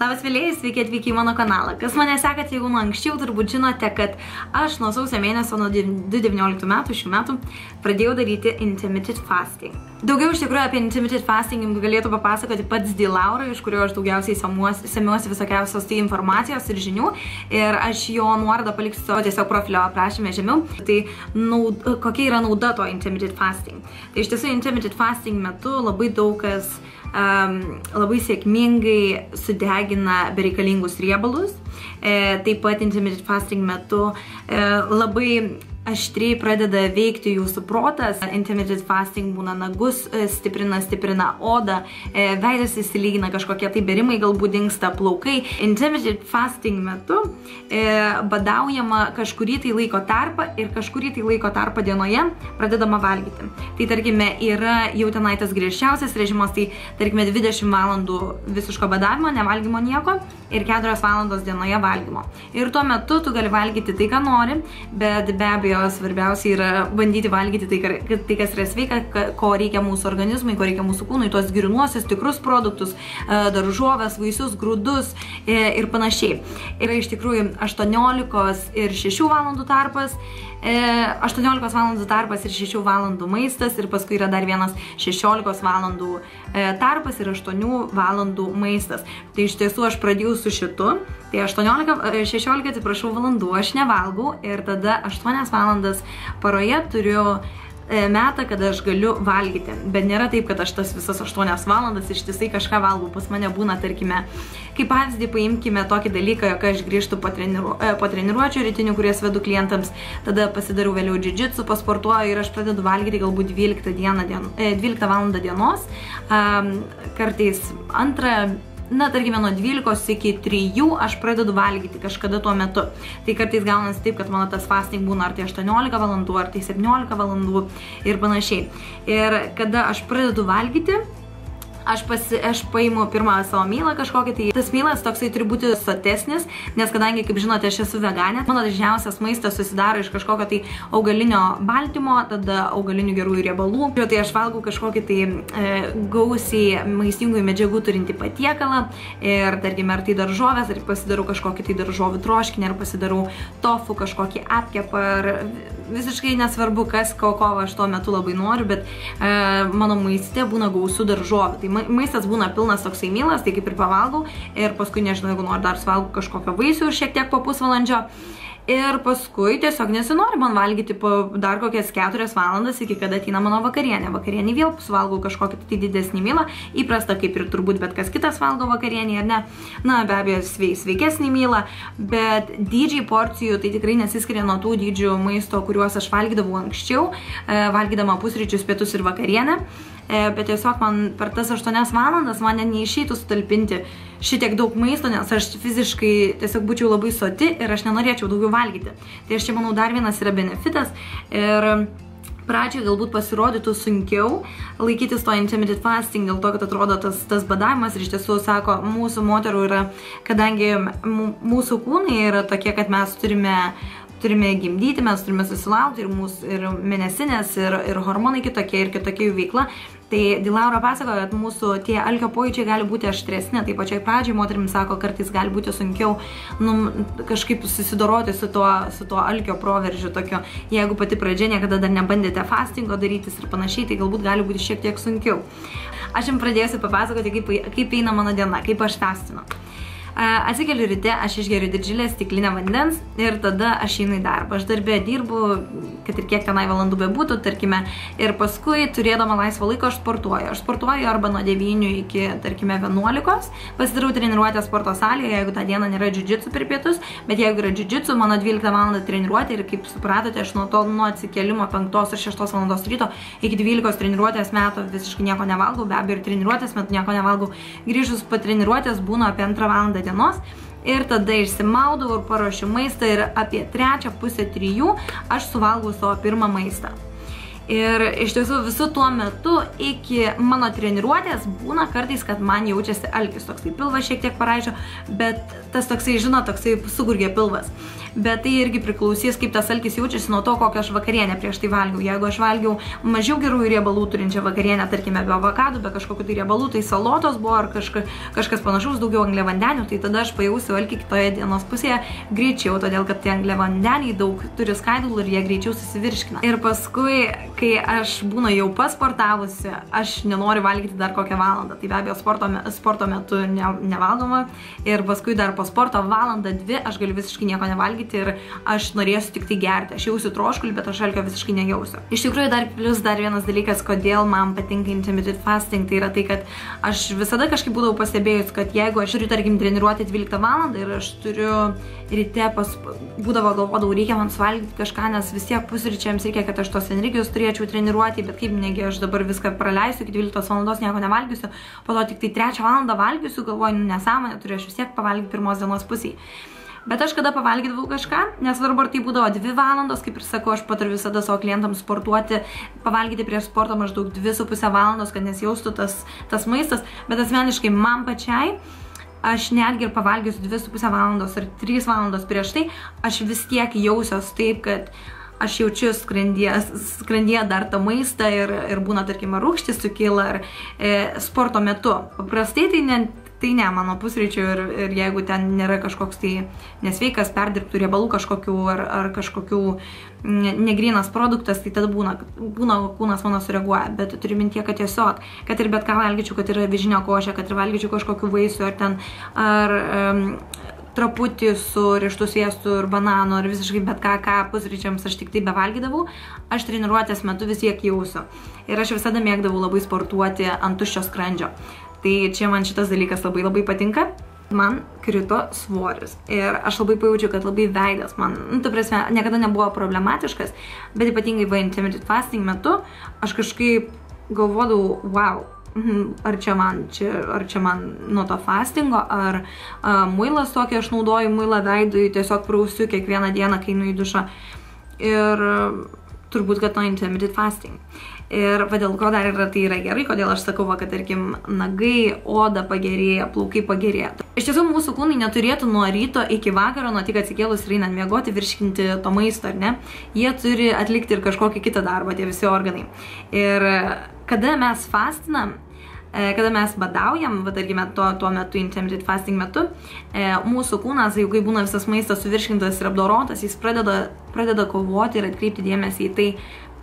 Labas vėliai, sveiki atvykę į mano kanalą. Kas mane sekate jau nuo anksčiau, turbūt žinote, kad aš nuo sausio mėnesio, nuo 2019 metų, šių metų, pradėjau daryti intermittent fasting. Daugiau iš tikrųjų apie intermittent fasting galėtų papasakoti pats D. Laura, iš kurio aš daugiausiai semiuosi visokiausios tai informacijos ir žinių. Ir aš jo nuorodą paliksiu savo tiesiog profilio aprašyme žemiau. Tai kokia yra nauda to intermittent fasting? Tai iš tiesų intermittent fasting metu labai daug kas labai sėkmingai sudegina bereikalingus riebalus. Taip pat intermittent fasting metu labai aštriai pradeda veikti jūsų protas. Intermittent fasting būna nagus, stiprina odą, veidas įsilygina, kažkokie tai berimai galbūt dingsta, plaukai. Intermittent fasting metu badaujama kažkurį tai laiko tarpą ir kažkurį tai laiko tarpą dienoje pradedama valgyti. Tai tarkime yra jau tenai tas griežčiausias režimas, tai tarkime 20 valandų visiško badavimo, nevalgymo nieko ir 4 valandos dienoje valgymo. Ir tuo metu tu gali valgyti tai, ką nori, bet be abejo svarbiausia yra bandyti valgyti tai, kas yra sveika, ko reikia mūsų organizmui, ko reikia mūsų kūnui, tuos grynuosius, tikrus produktus, daržoves, vaisius, grūdus ir panašiai. Yra iš tikrųjų 18 ir 6 valandų tarpas, 18 valandų tarpas ir 6 valandų maistas ir paskui yra dar vienas 16 valandų tarpas ir 8 valandų maistas. Tai iš tiesų aš pradėjau su šitu, tai 16 valandų aš nevalgau ir tada 8 valandas paroje turiu metą, kad aš galiu valgyti. Bet nėra taip, kad aš tas visas 8 valandas ištisai kažką valgau. Pas mane būna, tarkime, kaip pavyzdį paimkime tokį dalyką, jog aš grįžtu po treniruočių rytinių, kurias vedu klientams, tada pasidarau vėliau džiudžitsu, pasportuoju ir aš pradedu valgyti galbūt 12 valandą dienos, kartais tarkime, nuo 12 iki 3 aš pradedu valgyti kažkada tuo metu. Tai kartais gaunasi taip, kad mano tas fasting būna ar tai 18 valandų, ar tai 17 valandų ir panašiai. Ir kada aš pradedu valgyti, aš paimu pirmą savo mylą kažkokį, tai tas mylas toksai turi būti sotesnis, nes kadangi, kaip žinote, aš esu veganė, mano dažniausias maistas susidaro iš kažkokio tai augalinio baltymo, tada augalinių gerųjų riebalų. Tai aš valgau kažkokį tai gausiai maistingųjų medžiagų turinti patiekalą ir, tarkime, ar tai daržovės, ar pasidarau kažkokį tai daržovių troškinį, ar pasidarau tofu, kažkokį apkepą, ar visiškai nesvarbu, ko aš tuo metu labai noriu, bet mano maiste būna gausų daržovių. Tai maistas būna pilnas toksai mylas, tai kaip ir pavalgau ir paskui, nežinau, jeigu noriu dar suvalgau kažkokio vaisių šiek tiek po pusvalandžio. Ir paskui tiesiog nesinori man valgyti po dar kokias 4 valandas, iki kada ateina mano vakarienė. Vakarienį vėl suvalgau kažkokį tai didesnį mylą, įprasta kaip ir turbūt bet kas kitas valgo vakarienį, ar ne? Na, be abejo, sveikesnį mylą, bet dydžiai porcijų tai tikrai nesiskiria nuo tų dydžių maisto, kuriuos aš valgydavau anksčiau, valgydama pusryčius, pietus ir vakarienę. Bet tiesiog man per tas 8 valandas man neišeitų sutalpinti šitiek daug maisto, nes aš fiziškai tiesiog būčiau labai soti ir aš nenorėčiau daugiau valgyti. Tai aš čia manau dar vienas yra benefitas ir pradžioje galbūt pasirodytų sunkiau laikytis to intermittent fasting, dėl to, kad atrodo tas badavimas ir iš tiesų, sako, mūsų moterų yra, kadangi mūsų kūnai yra tokie, kad mes turime gimdyti, mes turime susilaukti ir mėnesinės, ir hormonai kitokie, ir kitokia jų veikla. Tai D. Laura pasakoja, kad mūsų tie alkio pojūčiai gali būti aštresni, tai pačioj pradžiai moterims sako, kartais gali būti sunkiau kažkaip susidoroti su tuo alkio proveržiu tokiu. Jeigu pati pradžia niekada dar nebandėte fastingo darytis ir panašiai, tai galbūt gali būti šiek tiek sunkiau. Aš jums pradėsiu papasakoti, kaip eina mano diena, kaip aš fastinu. Atsikeliu ryte, aš išgeriu didžiulę stiklinę vandens ir tada aš einu į darbą. Aš darbė dirbu, kad ir kiek tenai valandų bebūtų, tarkime, ir paskui turėdama laisvo laiko aš sportuoju. Aš sportuoju arba nuo 9 iki, tarkime, 11, pasidarau treniruotę sporto salėje, jeigu tą dieną nėra džiudžitsu per pietus, bet jeigu yra džiudžitsu, mano 12 valandą treniruotė ir kaip supratote, aš nuo atsikelimo 5 ar 6 valandos ryto iki 12 treniruotės metų visiškai nieko nevalgau, be abejo ir treniruotės metu nieko nevalgau. Grįžus po treniruotės būna apie 2 valandą dienos ir tada išsimaudau ir paruošiu maistą ir apie 3, pusę 3 aš suvalgau savo pirmą maistą. Ir iš tiesų visų tuo metu iki mano treniruotės būna kartais, kad man jaučiasi alkis, toksai pilvas šiek tiek paraižo, bet tas toksai, žinot, toksai sugurgė pilvas. Bet tai irgi priklausys, kaip tas alkis jaučiasi nuo to, kokią aš vakarienę prieš tai valgiau. Jeigu aš valgiau mažiau gerųjų riebalų turinčią vakarienę, tarkime, be avokadų, be kažkokių tai riebalų, tai salotos buvo ar kažkas panašaus, daugiau angliavandenių, tai tada aš pajausiu alkį kitoje dienos pusėje greičiau, todėl kad tie angliavandeniai daug turi skaidulų ir jie greičiau susivirškina. Ir paskui, kai aš būnu jau pasportavusi, aš nenoriu valgyti dar kokią valandą. Tai be abejo sporto metu nevalgoma ir paskui dar po sporto valandą, 2 aš galiu visiškai nieko nevalgyti ir aš norėsiu tik tai gerti. Aš jausiu troškulį, bet aš alkio visiškai nejausiu. Iš tikrųjų dar vienas dalykas, kodėl man patinka intermittent fasting, tai yra tai, kad aš visada kažkaip būdavau pastebėjus, kad jeigu aš turiu, tarkim, treniruoti 12 valandą ir aš turiu ryte galvodavau, reikia man suvalgyti kažką, nes vis tiek pusryčiams reikia, kad aš tos energijos turėčiau treniruoti, bet kaip negi aš dabar viską praleisiu, iki 12 valandos nieko nevalgysiu, po to tik tai 3 valandą valgysiu, galvoju, nesąmonė, turiu aš vis tiek pavalgyti pirmos dienos pusėje. Bet aš kada pavalgydavau kažką, nesvarbu, ar tai būdavo 2 valandos, kaip ir sakau, aš patariu visada savo klientams sportuoti, pavalgyti prieš sportą maždaug 2,5 valandos, kad nesijaustų tas maistas, bet asmeniškai man pačiai, aš netgi ir pavalgysiu 2,5 valandos ar 3 valandos prieš tai, aš vis tiek jausiuos taip, kad aš jaučiu skrandyje dar tą maistą ir būna, tarkim, rūgštis sukyla ar sporto metu. Paprastai tai ne mano pusryčių ir jeigu ten nėra kažkoks tai nesveikas, perdirbtų riebalų kažkokių ar kažkokių negrynas produktas, tai tada būna kūnas mano sureaguoja, bet turiu mintyje, kad tiesiog, kad ir bet ką valgyčiau, kad yra avižinė košė, kad ir valgyčiau kažkokių vaisių ar traputį su riešutų sviestu ir bananu ar visiškai bet ką pusryčiams aš tik tai bevalgydavau, aš treniruotės metu vis tiek jausiu. Ir aš visada mėgdavau labai sportuoti ant tuščio skrandžio. Tai čia man šitas dalykas labai patinka. Man krito svoris ir aš labai pajaučiu, kad labai veidas man, ta prasme, niekada nebuvo problematiškas, bet ypatingai intermittent fasting metu aš kažkaip galvodavau, wow, ar čia man nuo to fastingo, ar muilas tokį aš naudoju, muilą veidui, tiesiog prausiu kiekvieną dieną, kai einu į dušą. Ir turbūt, kad nuo intermittent fasting. Ir dėl ko dar tai yra gerai, kodėl aš sakau, kad tarkim nagai, oda pagerėja, plaukai pagerėja. Iš tiesų mūsų kūnai neturėtų nuo ryto iki vakaro, nuo tik atsikėlus ir einant miegoti, virškinti to maisto, ar ne? Jie turi atlikti ir kažkokį kitą darbą, tie visi organai. Ir kada mes fastinam, kada mes badaujam, tarkime, tuo metu, intermittent fasting metu, mūsų kūnas, jeigu būna visas maistas suvirškintas ir apdorotas, jis pradeda kovoti ir atkreipti dėmesį į tai,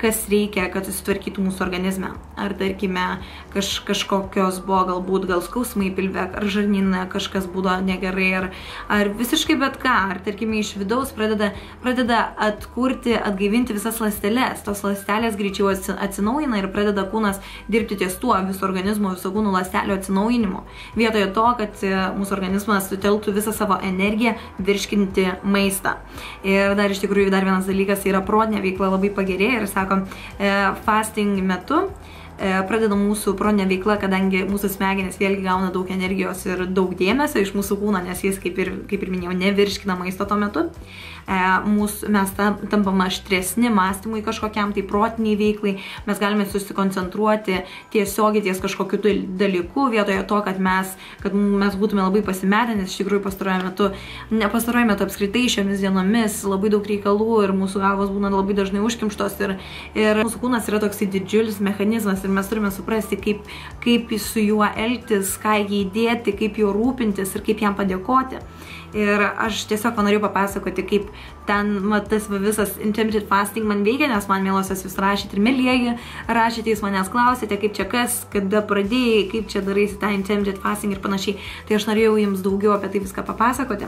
kas reikia, kad susitvarkytų mūsų organizme. Ar, tarkime, kažkokios buvo galbūt gal skausmai pilve, ar žarnyne kažkas būdo negerai, ar visiškai bet ką, ar, tarkime, iš vidaus pradeda atkurti, atgaivinti visas ląsteles. Tos ląstelės greičiau atsinaujina ir pradeda kūnas dirbti ties tuo viso organizmo, viso kūnų ląstelio atsinaujinimu. Vietoje to, kad mūsų organizmas sutelktų visą savo energiją virškinti maistą. Ir dar iš tikrųjų dar vienas dalykas yra protinė veikla labai pagerėja ir sako, fasting metu pradeda mūsų protinė veikla, kadangi mūsų smegenys vėlgi gauna daug energijos ir daug dėmesio iš mūsų kūno, nes jis, kaip ir minėjau, nevirškina maisto tuo metu. Mes tampame aštresni mąstymui kažkokiam, tai protiniai veiklai, mes galime susikoncentruoti tiesiogiai ties kažkokiu dalyku, vietoje to, kad mes būtume labai pasimetę, nes iš tikrųjų pastaruoju metu apskritai šiomis dienomis labai daug reikalų ir mūsų galvos būna labai dažnai užkimštos ir mūsų kūnas yra toksai didžiulis mechanizmas ir mes turime suprasti, kaip su juo elgtis, ką jį įdėti, kaip juo rūpintis ir kaip jam padėkoti. Ir aš tiesiog norėjau papasakoti, kaip ten tas visas intermittent fasting man veikia, nes man mielosios jūs rašėte ir mielieji rašėte, jūs manęs klausėte, kaip čia kas, kada pradėjai, kaip čia daraisi tą intermittent fasting ir panašiai. Tai aš norėjau jums daugiau apie tai viską papasakoti.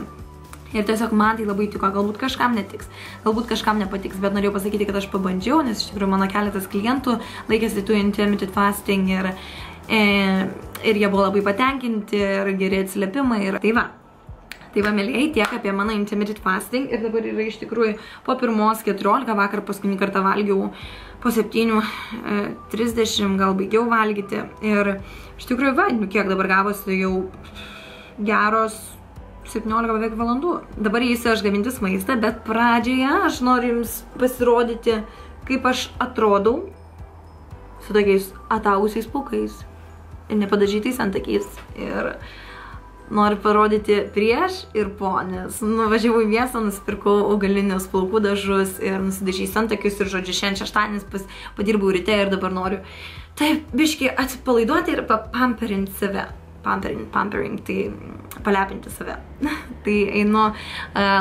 Ir tiesiog man tai labai tiko, galbūt kažkam netiks, galbūt kažkam nepatiks, bet norėjau pasakyti, kad aš pabandžiau, nes iš tikrųjų mano keletas klientų laikėsi tų intermittent fasting ir jie buvo labai patenkinti ir geri atsiliepimai ir tai va. Tai va, mėlyjei, tiek apie mano intermittent fasting ir dabar yra iš tikrųjų po 1:14, vakar paskutinį kartą valgiau po 7:30, gal baigiau valgyti ir iš tikrųjų va, kiek dabar gavosi jau geros 17 beveik valandų. Dabar eisiu aš gamintis maistą, bet pradžioje aš noriu jums pasirodyti, kaip aš atrodau su tokiais ataugusiais plaukais ir nepadažytais antakiais. Ir noriu parodyti prieš ir po, nes nuvažiavau į miestą, nusipirkau augalinius plaukų dažus ir nusidažys antakius ir, žodžiu, šiandien šeštadienis padirbau ryte ir dabar noriu taip biškį atsipalaiduoti ir papamperinti save. Pampering, tai palepinti save. Tai einu,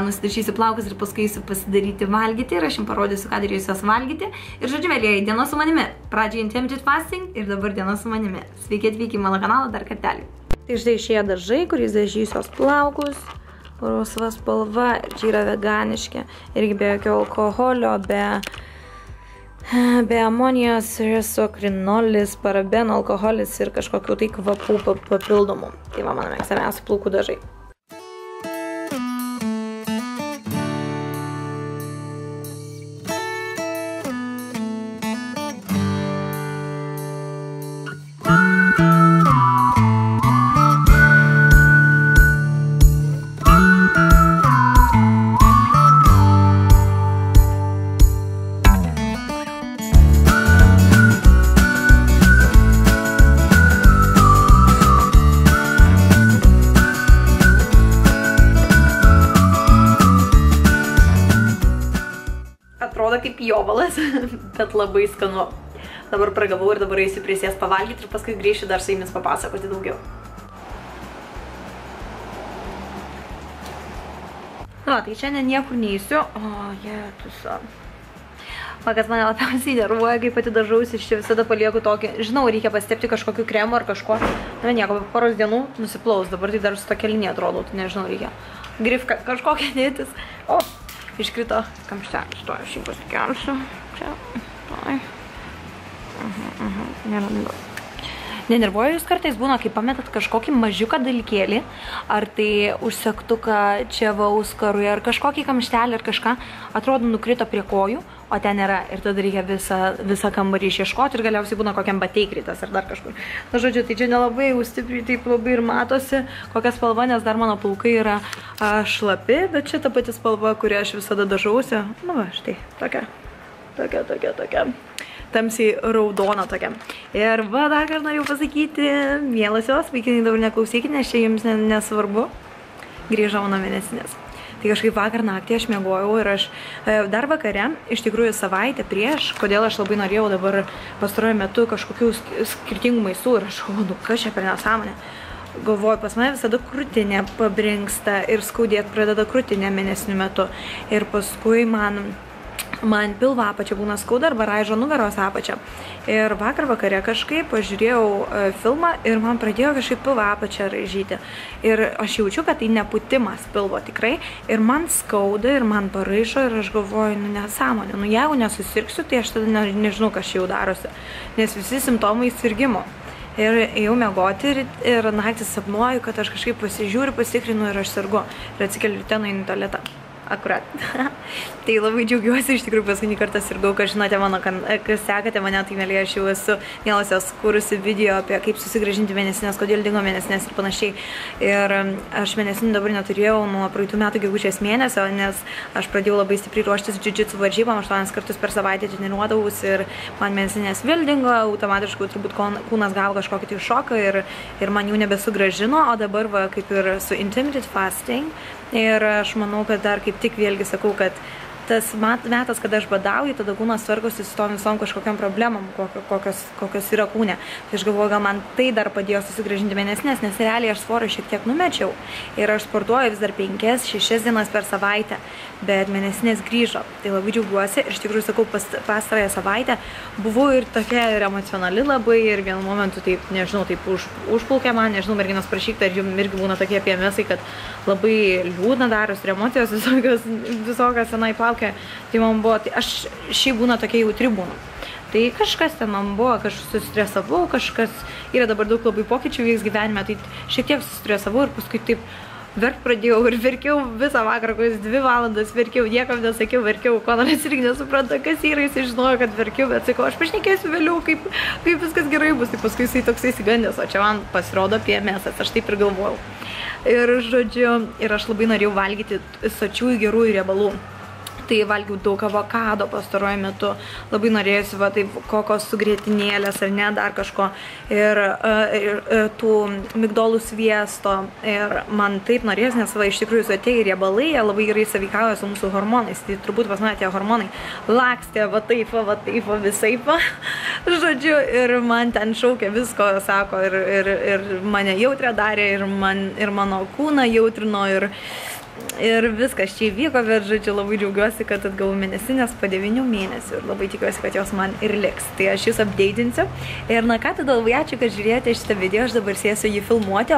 nusidažysiu plaukus ir paskui eisiu pasidaryti valgyti ir aš jums parodysiu, ką darysiu valgyti. Ir, žodžiu, mėlyjeji, diena su manimi. Pradžiai Intermittent Fasting ir dabar diena su manimi. Sveiki atvykę į mano kanalą dar kartelį. Tai štai išėjo dažai, kuriais dažysios plaukus. Rusva spalva ir čia yra veganiški. Irgi be jokio alkoholio, be amonijos, izokrinolis, parabeno, alkoholis ir kažkokių tai kvapų papildomų. Tai va, mano mėgstamiausi plaukų dažai. Atrodo kaip jovalas, bet labai skanu. Dabar pragavau ir dabar eisiu prisės pavalgyti ir paskui grįšiu dar su jumis papasakoti daugiau. Na, tai šiandien niekur neįsiu. O, jėtusa. Kas mane labiausiai nervuoja, kai pati dažausi, aš čia visada palieku tokį, žinau, reikia pasitepti kažkokiu kremu ar kažko. Na, nieko, po poros dienų nusiplaus, dabar tai dar su tokia linija atrodo, tai nežinau, reikia. Grifka kažkokia dėtis. O, iškrito kamštelis, to aš jį pasikelsiu. Čia, tai. Nenervuoju jūs kartais būna, kai pametat kažkokį mažiuką dalykėlį, ar tai užsegtuką čia va auskarui, ar kažkokį kamštelį, ar kažką, atrodo nukrito prie kojų, o ten nėra. Ir tada reikia visą kambarį išieškoti ir galiausiai būna kokiam bateikritas ar dar kažkur. Na, žodžiu, tai čia nelabai jau stipriai taip labai ir matosi, kokia spalva, nes dar mano plaukai yra šlapi, bet čia ta pati spalva, kurią aš visada dažausi. Nu va, štai, tokia. Tamsiai raudona tokia. Ir va, dar kartą norėjau pasakyti, mielosios, vaikinai dabar neklausykite, nes čia jums nesvarbu. Grįžau mano mėnesinės. Tai kažkaip vakar naktį aš miegojau ir aš dar vakare, iš tikrųjų savaitę prieš, kodėl aš labai norėjau dabar pastaruoju metu kažkokių skirtingų maistų ir aš galvoju, kas čia per nesąmonė. Galvoju, pas mane visada krūtinė pabrinksta ir skaudėt pradeda krūtinė mėnesinių metu. Ir paskui man pilvo apačia būna skauda arba raižo nugaros apačia. Ir vakar vakare kažkaip pažiūrėjau filmą ir man pradėjo kažkaip pilvo apačia raižyti. Ir aš jaučiu, kad tai neputimas pilvo tikrai. Ir man skauda ir man paraišo ir aš galvoju, nu nesąmonė. Nu jeigu nesusirgsiu, tai aš tada nežinau, kas jau darosi. Nes visi simptomai sirgimo. Ir ėjau miegoti ir naktį sapnuoju, kad aš kažkaip pasižiūriu, pasitikrinu ir aš sirgu. Ir atsikeliu ryte nueinu į tualetą. Akurat. Tai labai džiaugiuosi, iš tikrųjų paskutinį kartą sirgau, kas žinote kas sekate mane, tai mėlyje aš jau esu mielosios kūrusi video apie kaip susigrąžinti mėnesinės, kodėl dingo mėnesinės ir panašiai. Ir aš mėnesinių dabar neturėjau nuo praeitų metų gegužės mėnesio, nes aš pradėjau labai stipriai ruoštis jiu-jitsu varžybam, 8 kartus per savaitę treniruodavausi ir man mėnesinės vėl dingo, automatiškai turbūt kūnas gavo kažkokį tai šoką ir man jų nebesugrąžino, o dabar va, kaip ir su Intermittent Fasting. Ir aš manau, kad dar kaip tik vėlgi sakau, kad tas metas, kada aš badauju, tada kūnas tvarkosi su tom visom kažkokiam problemom, kokios yra kūne. Tai aš galvoju, gal man tai dar padėjo susigrąžinti mėnesinės, nes realiai aš svorio šiek tiek numečiau. Ir aš sportuoju vis dar 5-6 dienas per savaitę, bet mėnesinės grįžo. Tai labai džiaugiuosi ir iš tikrųjų sakau, pastarąją savaitę buvau ir tokia ir emocionali labai ir vienu momentu taip, nežinau, taip užplaukė man, nežinau, merginos prašykta, ir jums irgi būna tokie PMS-ai, kad labai liūdna daros ir emocijos visokios senai plaukia. Tai man buvo, tai aš šiaip būna tokia jautri būna. Tai kažkas ten man buvo, kažkas susistresavau, kažkas yra dabar daug labai pokyčių vyks gyvenime, tai šiek tiek susistresavau ir paskui taip verkt pradėjau ir verkiau visą vakarą, kokias 2 valandas verkiau, niekam nesakiau, verkiau, Konoras irgi nesupranta, kas yra, jis žinojo, kad verkiau, bet sakau, aš pašnekėsiu vėliau, kaip viskas gerai bus, tai paskui jisai toksai įsigandęs, o čia man pasirodo PMS-as, aš taip ir galvojau. Ir žodžiu, ir aš labai norėjau valgyti sočiųjų gerųjų riebalų. Tai valgiau daug avokado pastaruoju metu, labai norėjusi va taip kokos su grietinėlės ar ne, dar kažko ir tų migdolų sviesto ir man taip norėjusi, nes va iš tikrųjų sotieji riebalai, jie labai gerai sąveikauja su mūsų hormonais, tai turbūt pas mane tie hormonai lakstė va taip, visaip, žodžiu, ir man ten šaukė visko, sako, ir mane jautrę darė, ir mano kūną jautrino, ir viskas čia įvyko, bet žodžiu, labai džiaugiuosi, kad atgavau mėnesinės po 9 mėnesių ir labai tikiuosi, kad jos man ir liks. Tai aš jūs updatinsiu. Ir na ką, tada labai ačiū, kad žiūrėjote šitą video, aš dabar sėsiu jį filmuoti,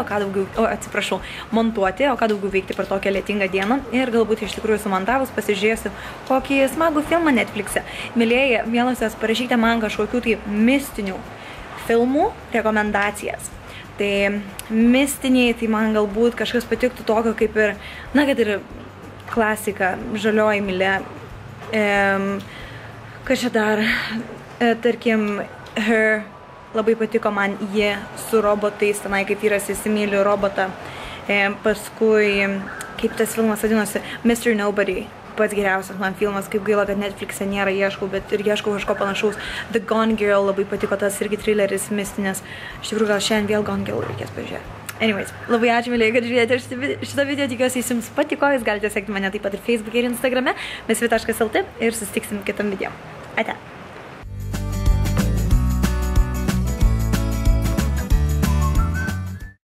montuoti, o ką daugiau veikti per tokią lietingą dieną. Ir galbūt iš tikrųjų sumontavus pasižiūrėsiu kokį smagų filmą Netflix'e. Mylėjai, mielosios, parašykite man kažkokių tai mistinių filmų rekomendacijas. Tai mistiniai, tai man galbūt kažkas patiktų tokio kaip ir, na, kad ir klasika, Žalioji mylė, kas čia dar, tarkim, Her, labai patiko man ji su robotais, tenai kaip vyras įsimyli robotą, paskui, kaip tas filmas vadinosi, Mr. Nobody. Pats geriausias man filmas, kaip gaila, kad Netflix'e nėra, ieškau, bet ir ieškau kažko panašaus. The Gone Girl, labai patiko tas irgi thrilleris mistinės. Iš tikrųjų, gal šiandien vėl Gone Girl reikės pažiūrėti. Anyways, labai ačiū, mylėjai, kad žiūrėjote šitą video, tikiuosi jums patiko, jūs galite sekti mane taip pat ir Facebook'e ir Instagram'e, mesvi.lt ir susitiksim kitam video. Ate.